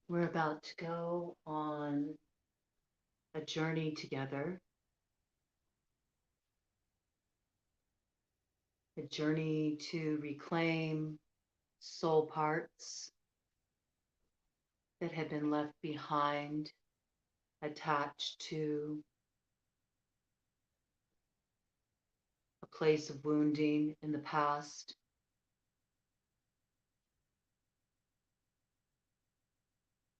We're about to go on a journey together, a journey to reclaim soul parts that have been left behind, attached to a place of wounding in the past.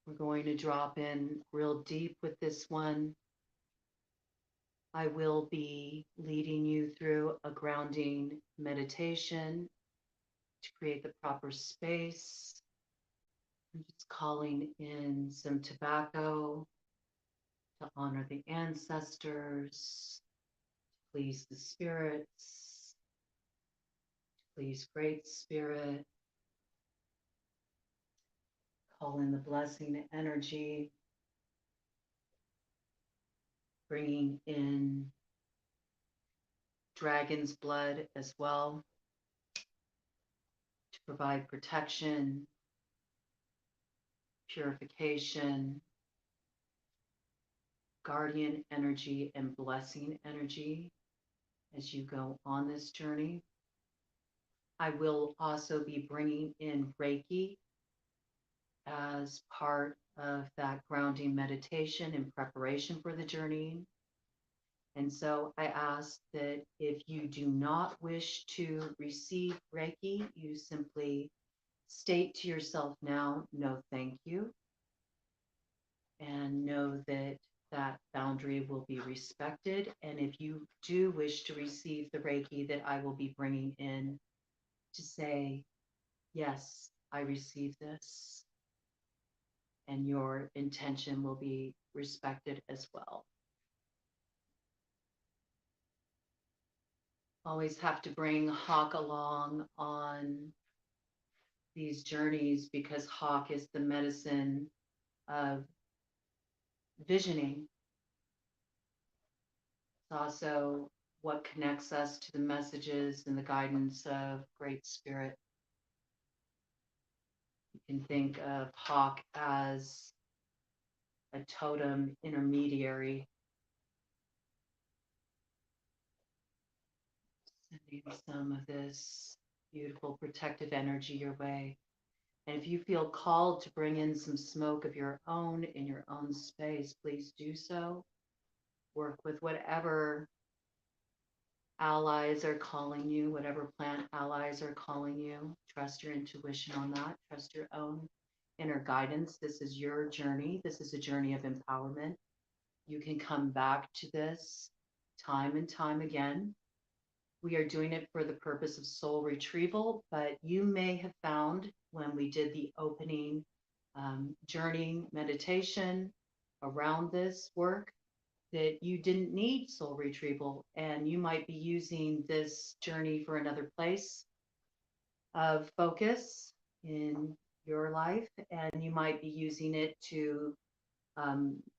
We're going to drop in real deep with this one. I will be leading you through a grounding meditation to create the proper space. I'm just calling in some tobacco to honor the ancestors, to please the spirits, to please Great Spirit. Call in the blessing energy, bringing in dragon's blood as well to provide protection, purification, guardian energy, and blessing energy as you go on this journey. I will also be bringing in Reiki as part of that grounding meditation in preparation for the journey. And so I ask that if you do not wish to receive Reiki, you simply state to yourself now, no, thank you. And know that that boundary will be respected. And if you do wish to receive the Reiki that I will be bringing in, to say, yes, I receive this. And your intention will be respected as well. Always have to bring Hawk along on these journeys because Hawk is the medicine of visioning. It's also what connects us to the messages and the guidance of Great Spirit. You can think of Hawk as a totem intermediary, sending some of this beautiful protective energy your way. And if you feel called to bring in some smoke of your own in your own space, please do so. Work with whatever allies are calling you, whatever plant allies are calling you. Trust your intuition on that. Trust your own inner guidance. This is your journey. This is a journey of empowerment. You can come back to this time and time again. We are doing it for the purpose of soul retrieval, but you may have found when we did the opening journey meditation around this work that you didn't need soul retrieval and you might be using this journey for another place of focus in your life, and you might be using it to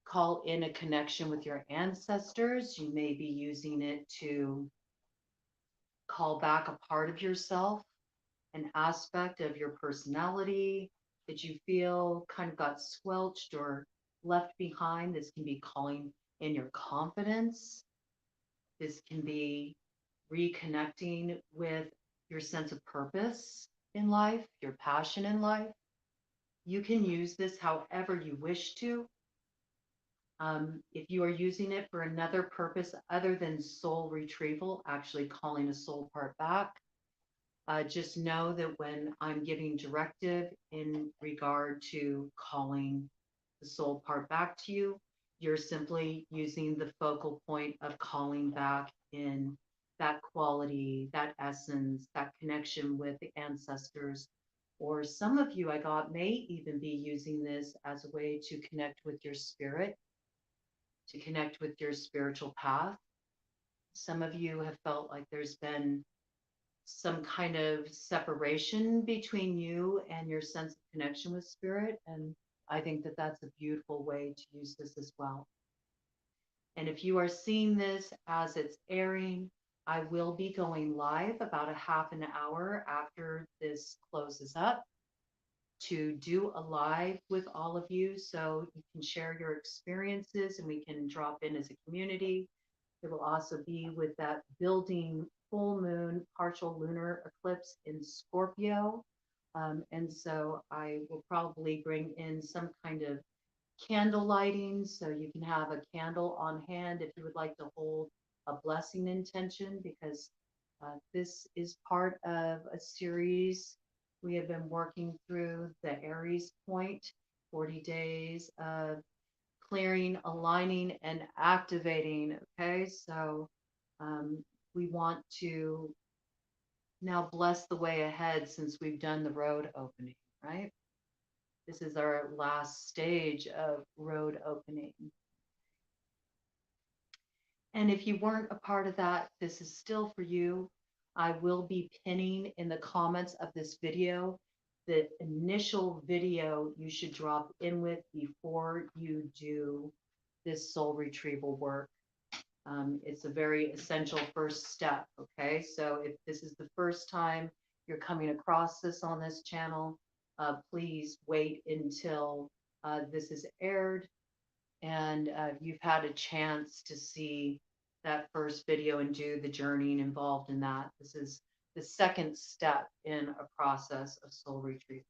call in a connection with your ancestors. You may be using it to call back a part of yourself, an aspect of your personality that you feel kind of got squelched or left behind. This can be calling in your confidence. This can be reconnecting with your sense of purpose in life, your passion in life. You can use this however you wish to. If you are using it for another purpose other than soul retrieval, actually calling a soul part back, just know that when I'm giving directive in regard to calling the soul part back to you, you're simply using the focal point of calling back in that quality, that essence, that connection with the ancestors. Or some of you I got may even be using this as a way to connect with your spirit, to connect with your spiritual path. Some of you have felt like there's been some kind of separation between you and your sense of connection with spirit. And I think that that's a beautiful way to use this as well. And if you are seeing this as it's airing, I will be going live about a half an hour after this closes up. to do a live with all of you so you can share your experiences and we can drop in as a community. It will also be with that building full moon partial lunar eclipse in Scorpio. And so I will probably bring in some kind of candle lighting so you can have a candle on hand if you would like to hold a blessing intention, because this is part of a series we have been working through, the Aries Point, 40 days of clearing, aligning, and activating. Okay, so we want to now bless the way ahead since we've done the road opening, right? This is our last stage of road opening. And if you weren't a part of that, this is still for you. I will be pinning in the comments of this video the initial video you should drop in with before you do this soul retrieval work. It's a very essential first step. Okay, so if this is the first time you're coming across this on this channel, please wait until this is aired and you've had a chance to see that first video and do the journeying involved in that. This is the second step in a process of soul retrieval.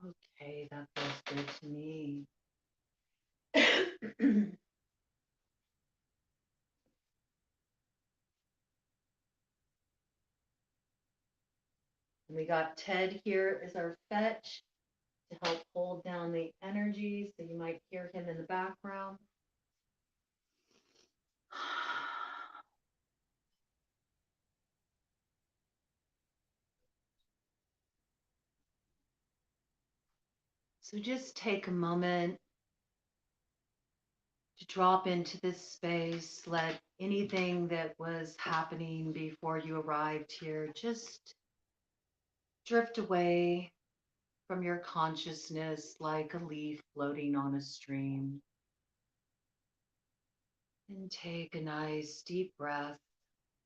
Okay, that feels good to me. We got Ted here as our fetch to help hold down the energy, so you might hear him in the background. So just take a moment to drop into this space. Let anything that was happening before you arrived here just drift away from your consciousness like a leaf floating on a stream. And take a nice deep breath,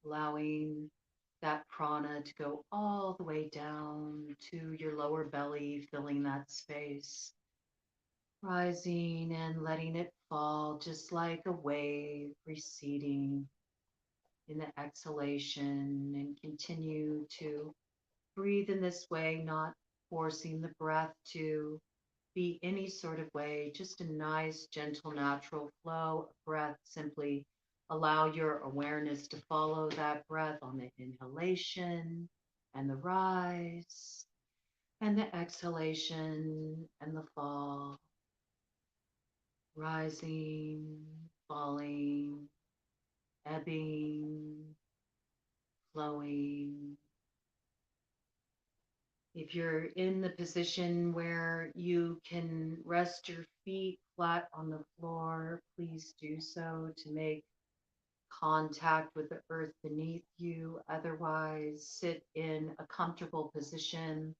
allowing that prana to go all the way down to your lower belly, filling that space. Rising and letting it fall just like a wave receding in the exhalation, and continue to breathe in this way, not forcing the breath to be any sort of way, just a nice, gentle, natural flow of breath. Simply allow your awareness to follow that breath on the inhalation and the rise, and the exhalation and the fall. Rising, falling, ebbing, flowing. If you're in the position where you can rest your feet flat on the floor, please do so to make contact with the earth beneath you. Otherwise, sit in a comfortable position.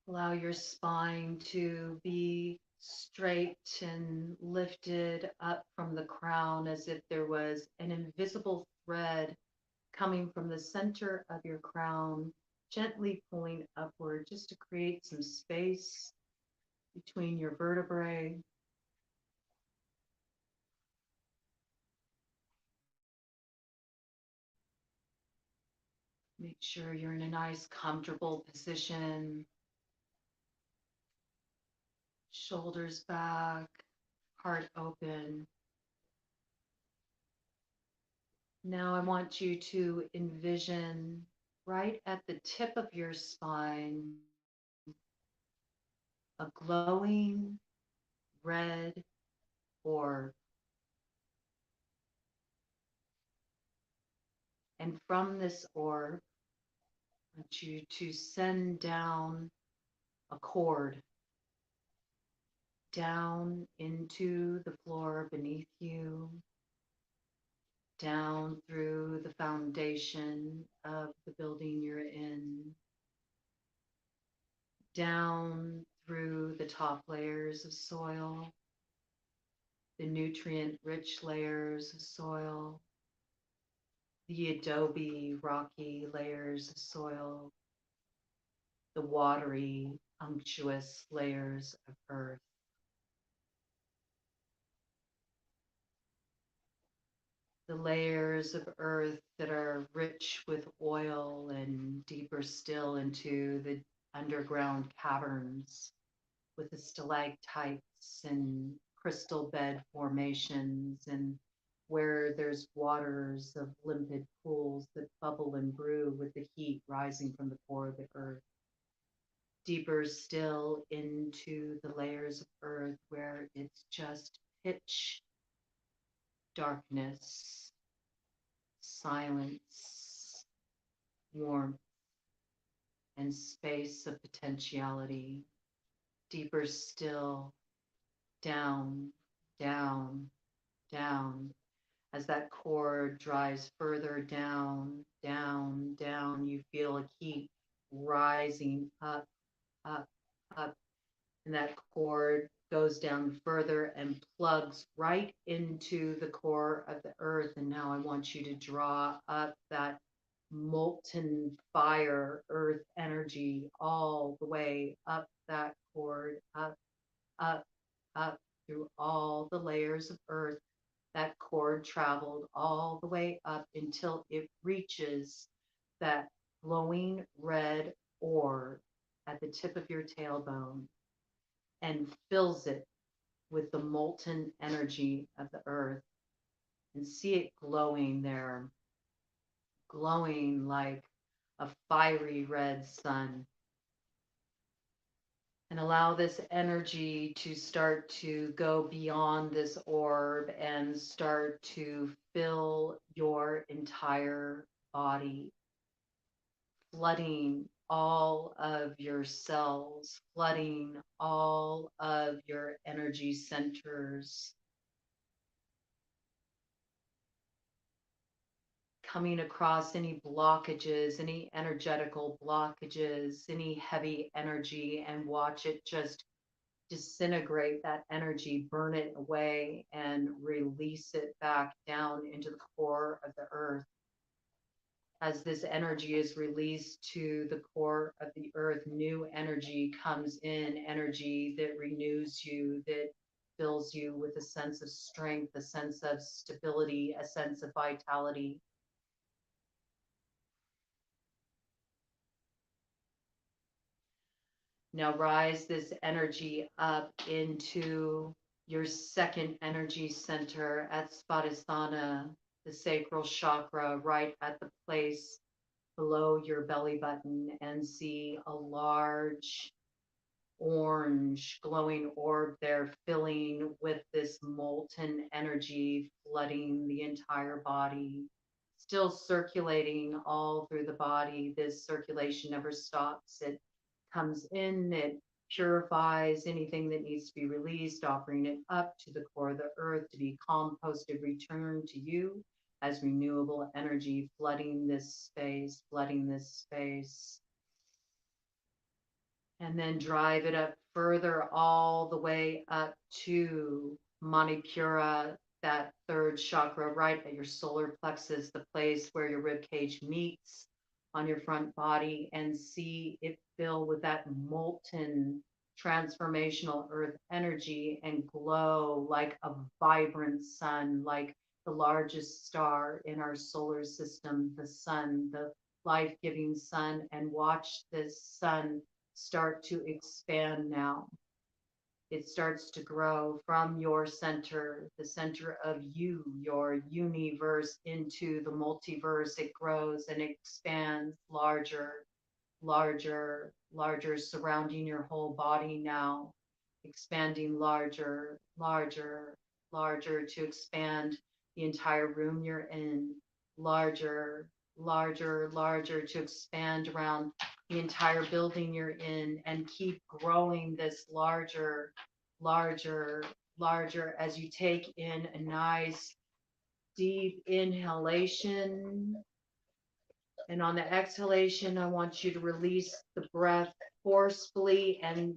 Allow your spine to be straight and lifted up from the crown as if there was an invisible thread coming from the center of your crown, gently pulling upward just to create some space between your vertebrae. Make sure you're in a nice, comfortable position. Shoulders back, heart open. Now I want you to envision right at the tip of your spine a glowing red orb. And from this orb, I want you to send down a cord down into the floor beneath you, down through the foundation of the building you're in, down through the top layers of soil, the nutrient-rich layers of soil, the adobe, rocky layers of soil, the watery, unctuous layers of earth. The layers of earth that are rich with oil and deeper still into the underground caverns with the stalactites and crystal bed formations, and where there's waters of limpid pools that bubble and brew with the heat rising from the core of the earth. Deeper still into the layers of earth where it's just pitch darkness, silence, warmth, and space of potentiality. Deeper still, down, down, down. As that cord drives further down, down, down, you feel a heat rising up, up, up. And that cord goes down further and plugs right into the core of the earth. And now I want you to draw up that molten fire earth energy all the way up that cord, up, up, up through all the layers of earth. That cord traveled all the way up until it reaches that glowing red orb at the tip of your tailbone and fills it with the molten energy of the earth, and see it glowing there, glowing like a fiery red sun. And allow this energy to start to go beyond this orb and start to fill your entire body, flooding all of your cells, flooding all of your energy centers, coming across any blockages, any energetical blockages, any heavy energy, and watch it just disintegrate that energy, burn it away, and release it back down into the core of the earth. As this energy is released to the core of the earth, new energy comes in, energy that renews you, that fills you with a sense of strength, a sense of stability, a sense of vitality. Now rise this energy up into your second energy center at Svadhisthana, the sacral chakra, right at the place below your belly button, and see a large orange glowing orb there, filling with this molten energy, flooding the entire body, still circulating all through the body. This circulation never stops. It comes in, it purifies anything that needs to be released, offering it up to the core of the earth to be composted, returned to you as renewable energy, flooding this space, flooding this space. And then drive it up further, all the way up to Manipura, that third chakra, right at your solar plexus, the place where your rib cage meets on your front body, and see it fill with that molten transformational earth energy and glow like a vibrant sun, like the largest star in our solar system, the sun, the life-giving sun. And watch this sun start to expand now. It starts to grow from your center, the center of you, your universe, into the multiverse. It grows and expands larger, larger, larger, surrounding your whole body now, expanding larger, larger, larger to expand the entire room you're in, larger, larger, larger to expand around the entire building you're in, and keep growing this larger, larger, larger as you take in a nice deep inhalation. And on the exhalation, I want you to release the breath forcefully and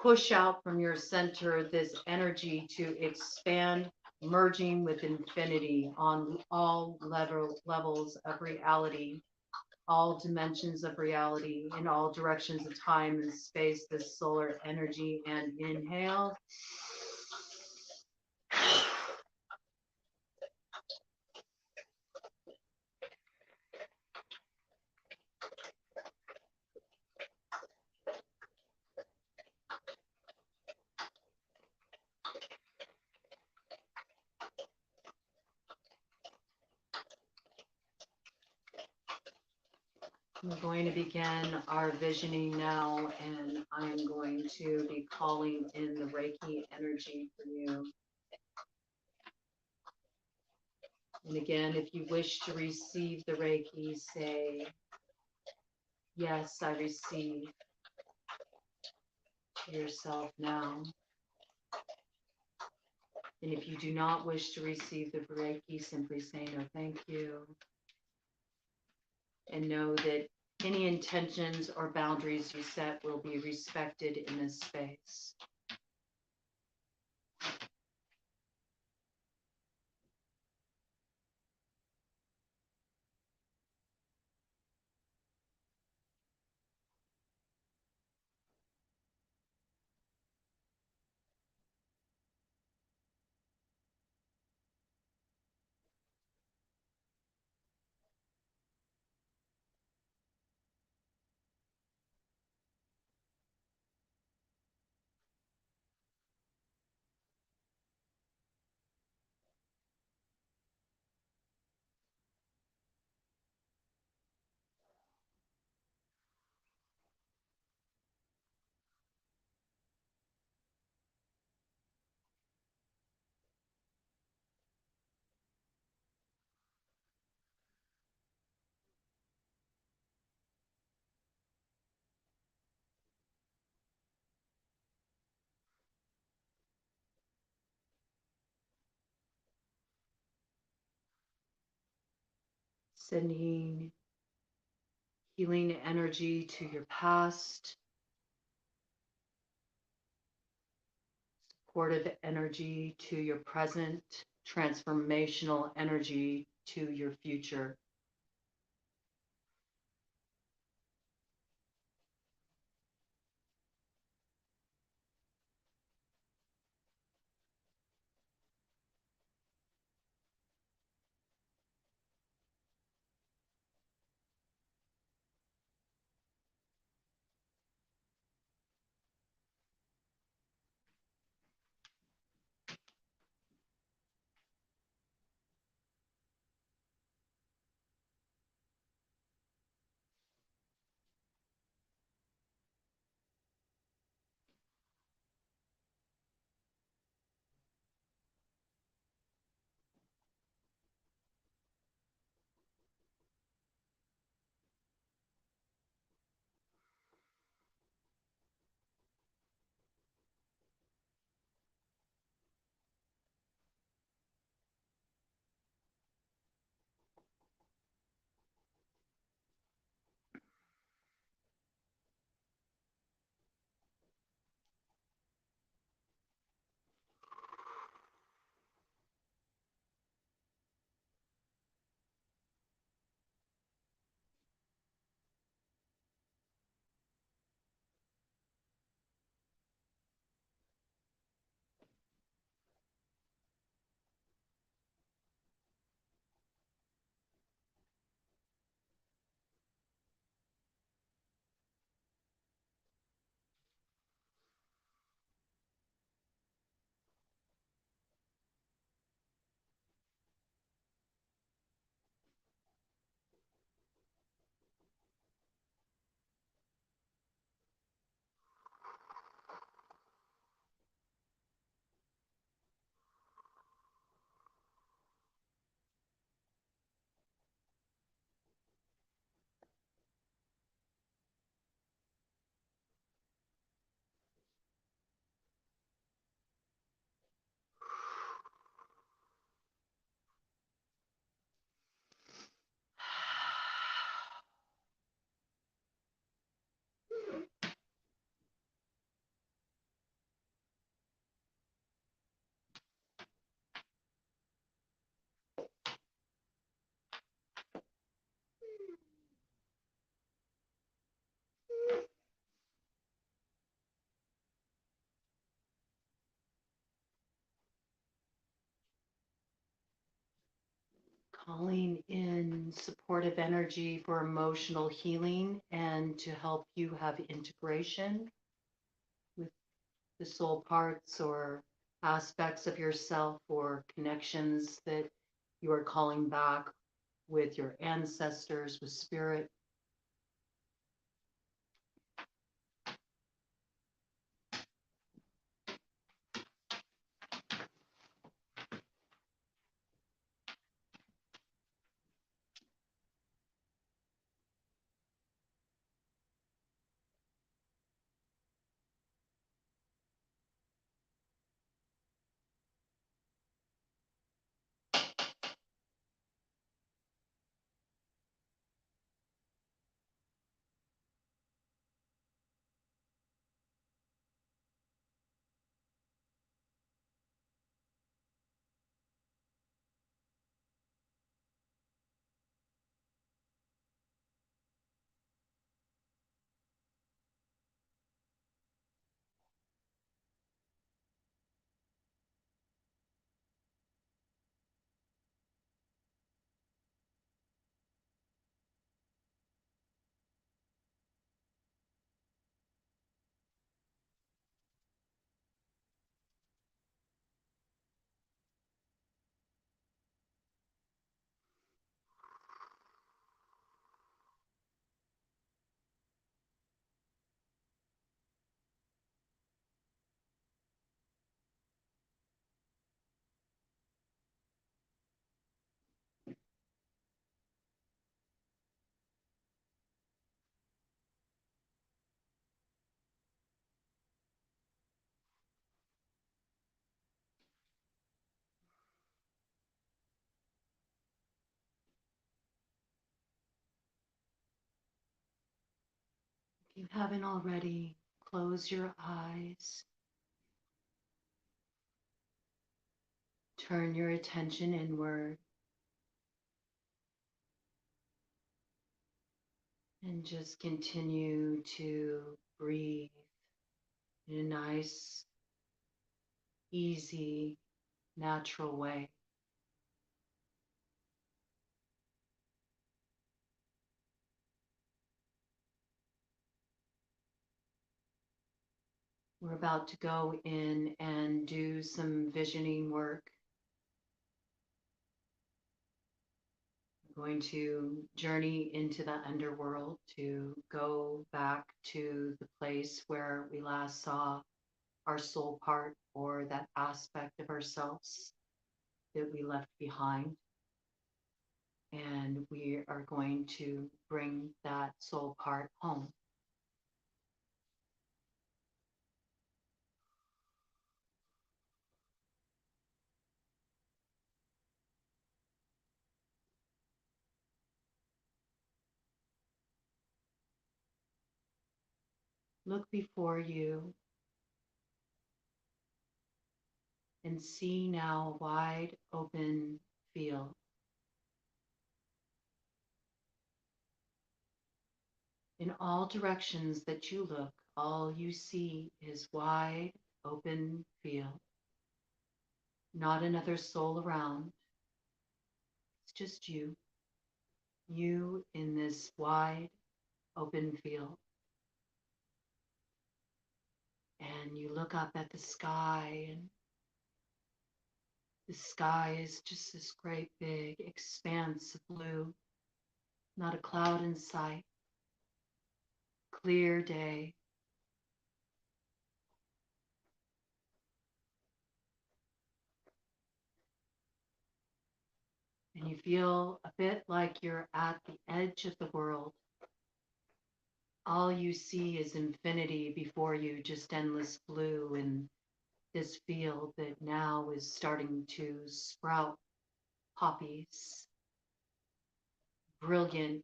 push out from your center this energy to expand merging with infinity on all levels of reality, all dimensions of reality, in all directions of time and space, this solar energy. And inhale. We're going to begin our visioning now, and I am going to be calling in the Reiki energy for you. And again, if you wish to receive the Reiki, say, yes, I receive, to yourself now. And if you do not wish to receive the Reiki, simply say no, thank you. And know that any intentions or boundaries you set will be respected in this space. Sending healing energy to your past, supportive energy to your present, transformational energy to your future. Calling in supportive energy for emotional healing and to help you have integration with the soul parts or aspects of yourself or connections that you are calling back with your ancestors, with spirit. If you haven't already, close your eyes, turn your attention inward, and just continue to breathe in a nice, easy, natural way. We're about to go in and do some visioning work. We're going to journey into the underworld to go back to the place where we last saw our soul part or that aspect of ourselves that we left behind. And we are going to bring that soul part home. Look before you and see now a wide open field. In all directions that you look, all you see is wide open field. Not another soul around. It's just you. You in this wide open field. And you look up at the sky, and the sky is just this great big expanse of blue. Not a cloud in sight. Clear day. And you feel a bit like you're at the edge of the world. All you see is infinity before you, just endless blue in this field that now is starting to sprout poppies, brilliant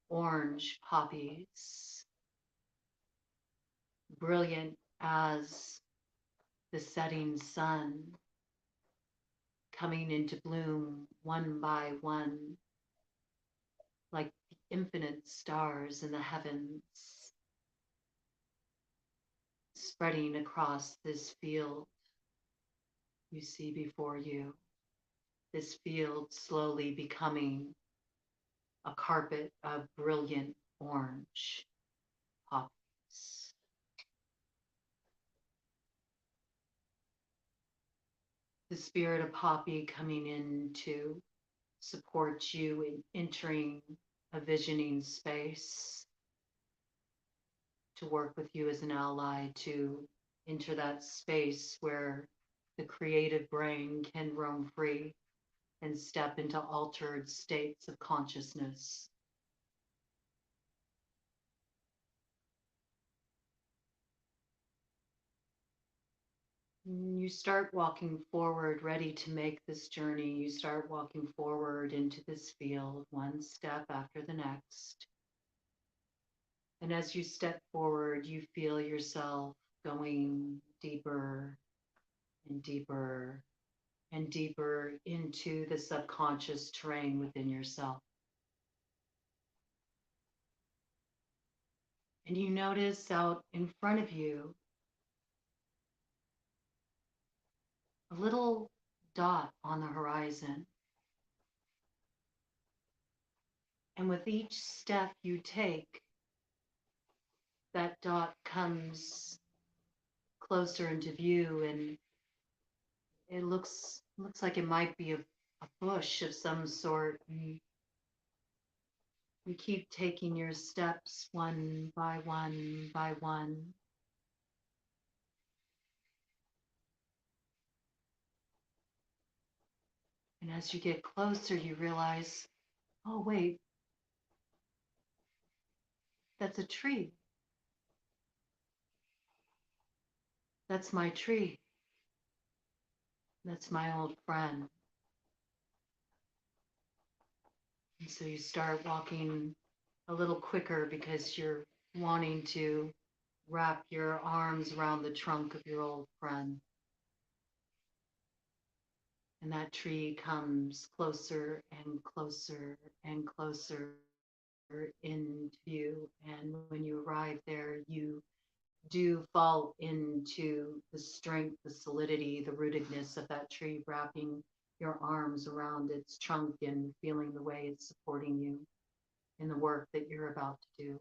orange poppies, brilliant as the setting sun, coming into bloom one by one, like the infinite stars in the heavens, spreading across this field you see before you. this field slowly becoming a carpet of brilliant orange poppies. The spirit of poppy coming in to support you in entering a visioning space, to work with you as an ally, to enter that space where the creative brain can roam free and step into altered states of consciousness. You start walking forward, ready to make this journey. You start walking forward into this field, one step after the next. And as you step forward, you feel yourself going deeper and deeper and deeper into the subconscious terrain within yourself. And you notice out in front of you a little dot on the horizon. And with each step you take, that dot comes closer into view, and it looks like it might be a bush of some sort. And you keep taking your steps one by one by one. And as you get closer, you realize, oh, wait, that's a tree. That's my tree. That's my old friend. And so you start walking a little quicker because you're wanting to wrap your arms around the trunk of your old friend. And that tree comes closer and closer and closer into view. And when you arrive there, you do fall into the strength, the solidity, the rootedness of that tree, wrapping your arms around its trunk and feeling the way it's supporting you in the work that you're about to do.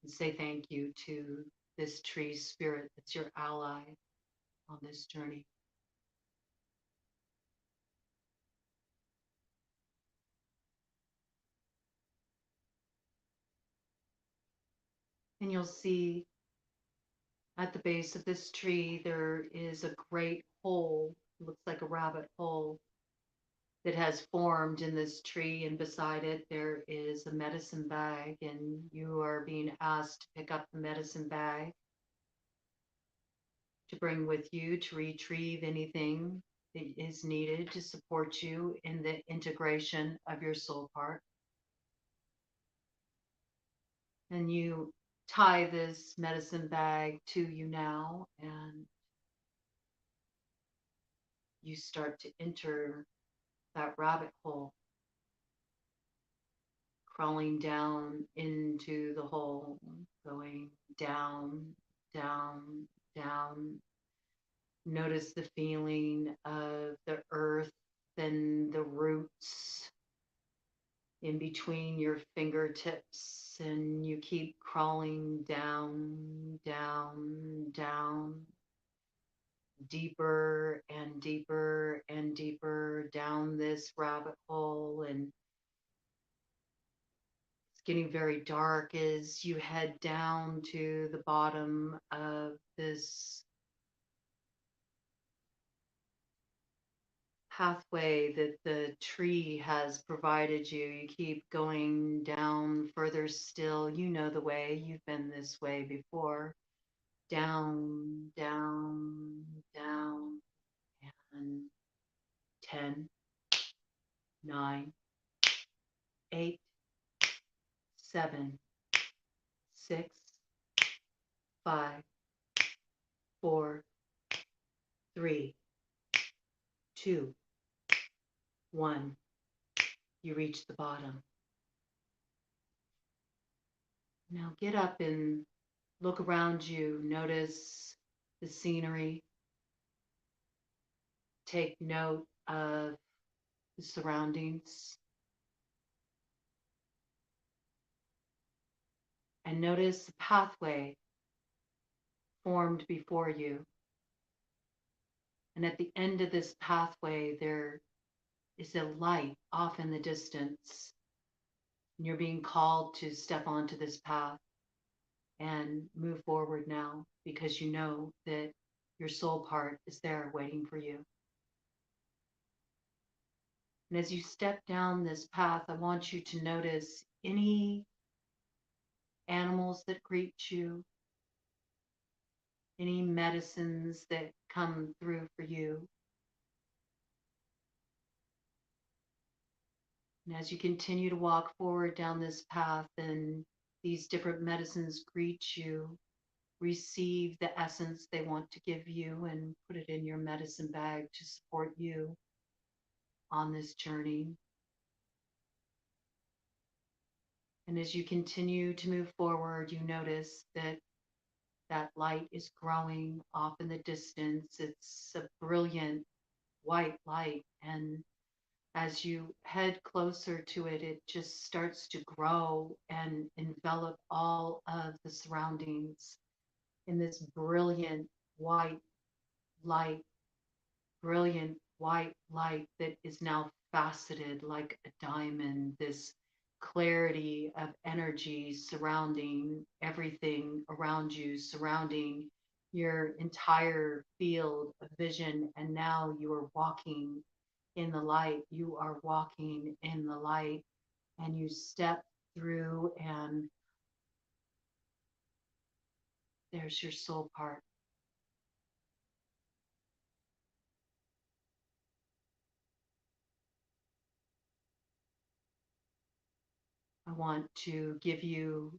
And say thank you to this tree spirit that's your ally on this journey. And you'll see at the base of this tree, there is a great hole, looks like a rabbit hole, that has formed in this tree. And beside it, there is a medicine bag, and you are being asked to pick up the medicine bag to bring with you to retrieve anything that is needed to support you in the integration of your soul part. And you tie this medicine bag to you now, and you start to enter that rabbit hole, crawling down into the hole, going down, down, down. Notice the feeling of the earth and the roots in between your fingertips, and you keep crawling down, down, down, deeper and deeper and deeper down this rabbit hole. And it's getting very dark as you head down to the bottom of this pathway that the tree has provided you. You keep going down further still. You know the way, you've been this way before. Down, down, down, and 10, 9, 8, 7, 6, 5, 4, 3, 2, 1. You reach the bottom. Now get up and look around you. Notice the scenery. Take note of the surroundings, and notice the pathway formed before you. And at the end of this pathway, there is a light off in the distance. And you're being called to step onto this path and move forward now because you know that your soul part is there waiting for you. And as you step down this path, I want you to notice any animals that greet you, any medicines that come through for you. And as you continue to walk forward down this path and these different medicines greet you, receive the essence they want to give you and put it in your medicine bag to support you on this journey. And as you continue to move forward, you notice that that light is growing off in the distance. It's a brilliant white light. And as you head closer to it, it just starts to grow and envelop all of the surroundings in this white light, brilliant white light that is now faceted like a diamond, this clarity of energy surrounding everything around you, surrounding your entire field of vision. And now you are walking in the light. You are walking in the light, and you step through, and there's your soul part. I want to give you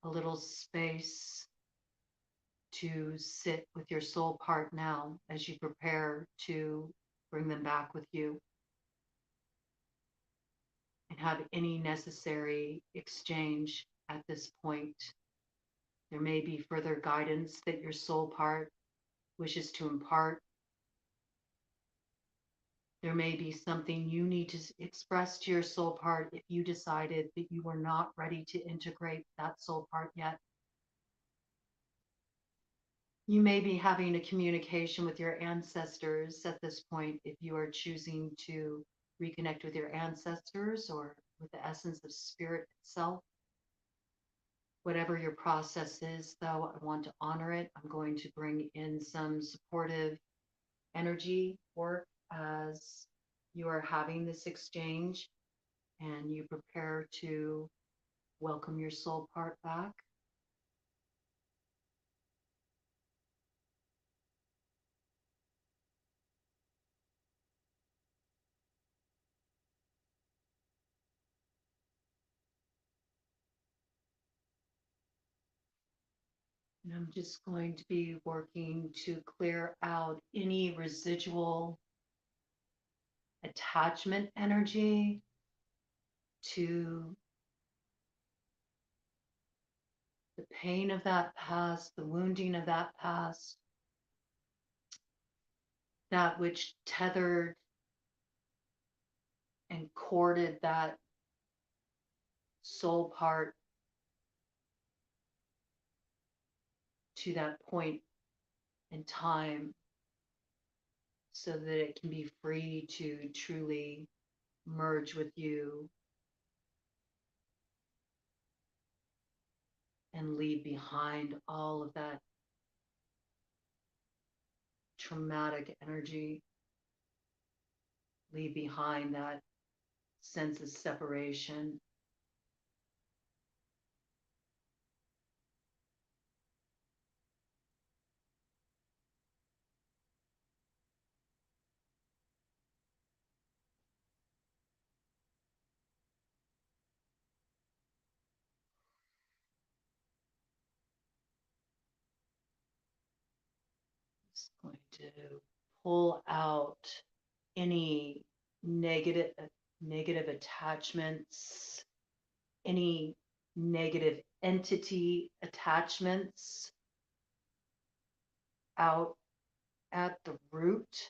a little space to sit with your soul part now as you prepare to bring them back with you and have any necessary exchange at this point. There may be further guidance that your soul part wishes to impart. There may be something you need to express to your soul part if you decided that you were not ready to integrate that soul part yet. You may be having a communication with your ancestors at this point if you are choosing to reconnect with your ancestors or with the essence of spirit itself. Whatever your process is, though, I want to honor it. I'm going to bring in some supportive energy work as you are having this exchange and you prepare to welcome your soul part back. And I'm just going to be working to clear out any residual attachment energy to the pain of that past, the wounding of that past, that which tethered and corded that soul part to that point in time so that it can be free to truly merge with you and leave behind all of that traumatic energy, leave behind that sense of separation. Just going to pull out any negative negative attachments, any negative entity attachments out at the root.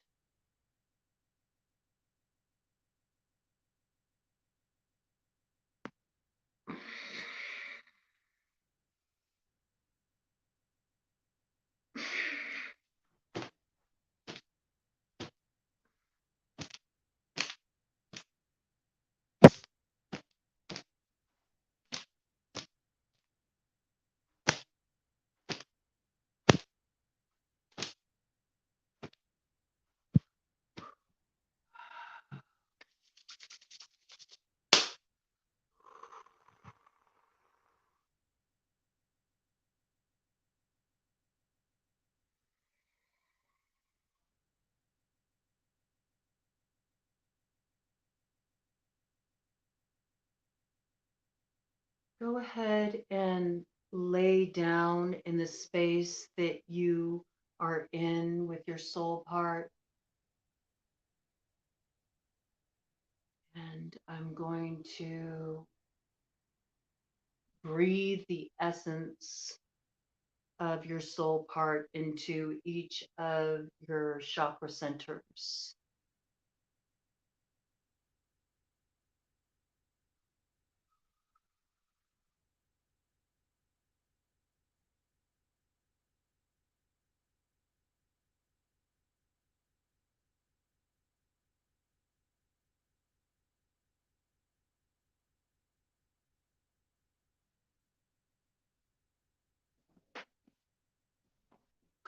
Go ahead and lay down in the space that you are in with your soul part. And I'm going to breathe the essence of your soul part into each of your chakra centers.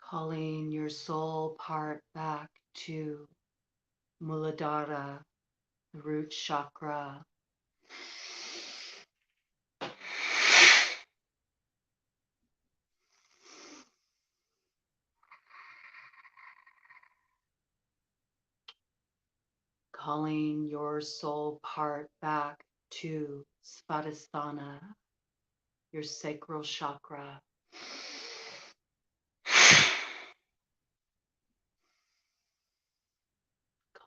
Calling your soul part back to Muladhara, the root chakra. Calling your soul part back to Svadhisthana, your sacral chakra.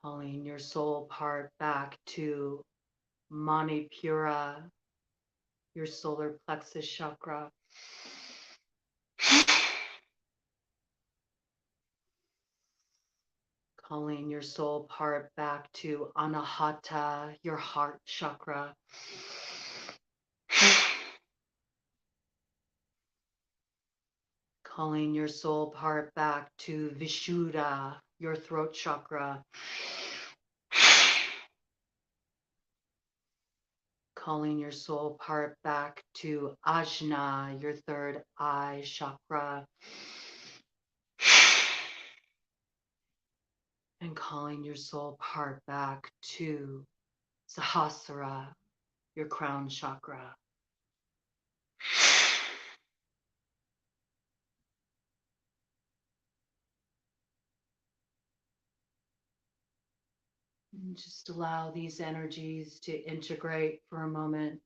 Calling your soul part back to Manipura, your solar plexus chakra. Calling your soul part back to Anahata, your heart chakra. Calling your soul part back to Vishuddha, your throat chakra. Calling your soul part back to Ajna, your third eye chakra. And calling your soul part back to Sahasrara, your crown chakra. And just allow these energies to integrate for a moment.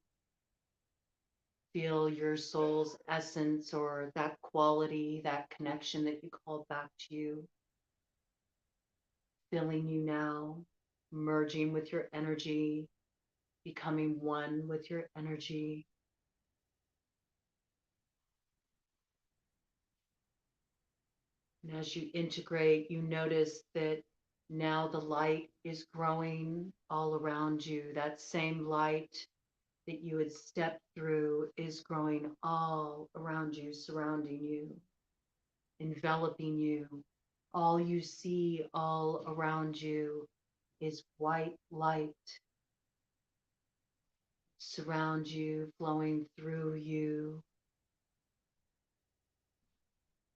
Feel your soul's essence or that quality, that connection that you called back to you. Filling you now, merging with your energy, becoming one with your energy. And as you integrate, you notice that now the light is growing all around you. That same light that you had stepped through is growing all around you, surrounding you, enveloping you. All you see all around you is white light surround you, flowing through you,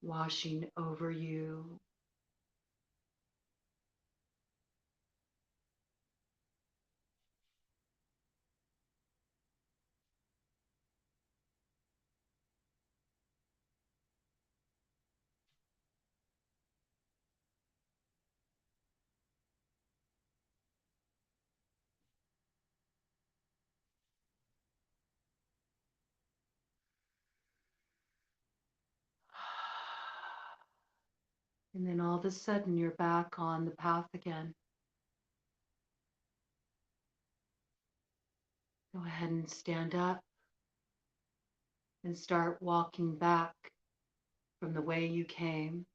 washing over you. And then all of a sudden, you're back on the path again. Go ahead and stand up and start walking back from the way you came.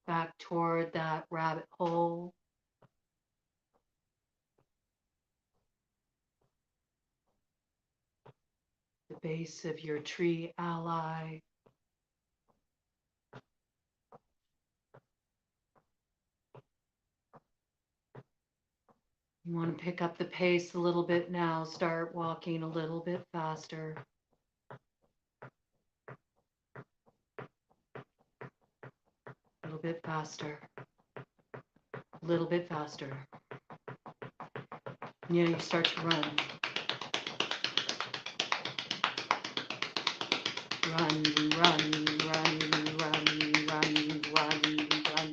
Back toward that rabbit hole. The base of your tree ally. You want to pick up the pace a little bit now. Start walking a little bit faster. A little bit faster. A little bit faster. Yeah, you start to run. Run, run, run, run, run, run, run.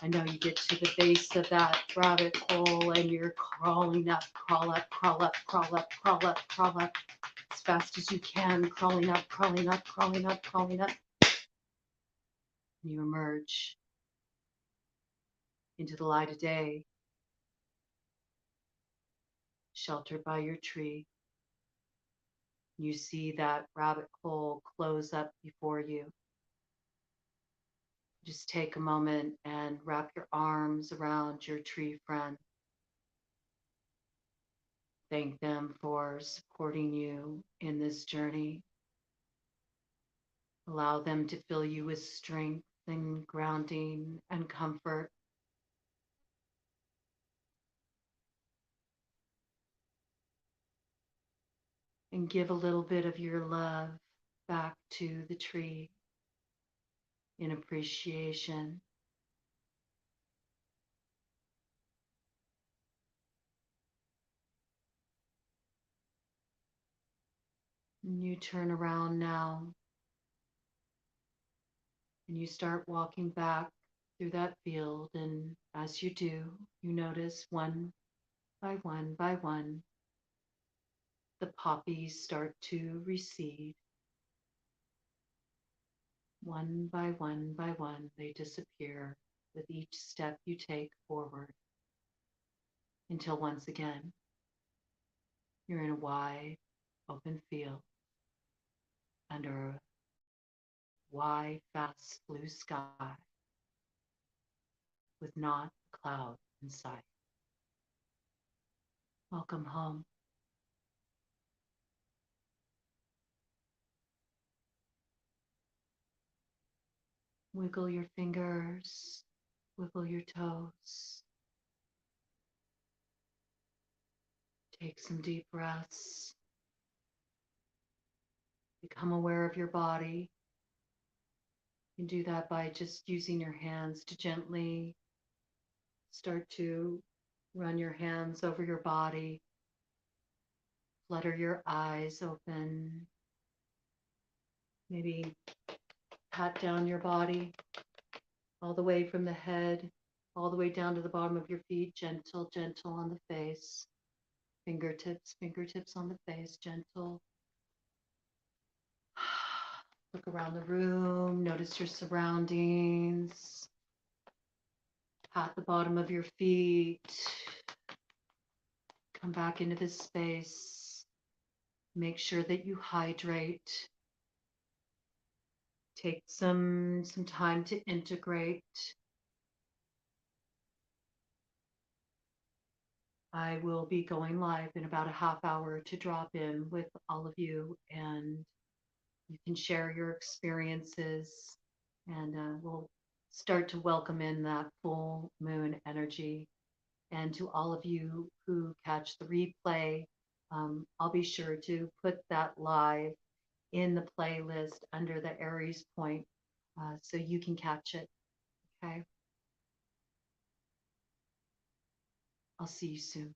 And now you get to the base of that rabbit hole and you're crawling up, crawl up, crawl up, crawl up, crawl up, crawl up as fast as you can, crawling up, crawling up, crawling up, crawling up. And you emerge into the light of day, sheltered by your tree. You see that rabbit hole close up before you. Just take a moment and wrap your arms around your tree friend. Thank them for supporting you in this journey. Allow them to fill you with strength and grounding and comfort. And give a little bit of your love back to the tree in appreciation. And you turn around now and you start walking back through that field. And as you do, you notice one by one, the poppies start to recede. One by one, they disappear with each step you take forward until once again, you're in a wide open field under a wide, vast blue sky with not a cloud in sight. Welcome home. Wiggle your fingers, wiggle your toes. Take some deep breaths. Become aware of your body. You can do that by just using your hands to gently start to run your hands over your body. Flutter your eyes open. Maybe pat down your body all the way from the head, all the way down to the bottom of your feet. Gentle, gentle on the face. Fingertips on the face, gentle. Look around the room, notice your surroundings. Pat the bottom of your feet. Come back into this space. Make sure that you hydrate. Take some time to integrate. I will be going live in about a half hour to drop in with all of you, and you can share your experiences, and we'll start to welcome in that full moon energy. And to all of you who catch the replay, I'll be sure to put that live in the playlist under the Aries Point so you can catch it. Okay. I'll see you soon.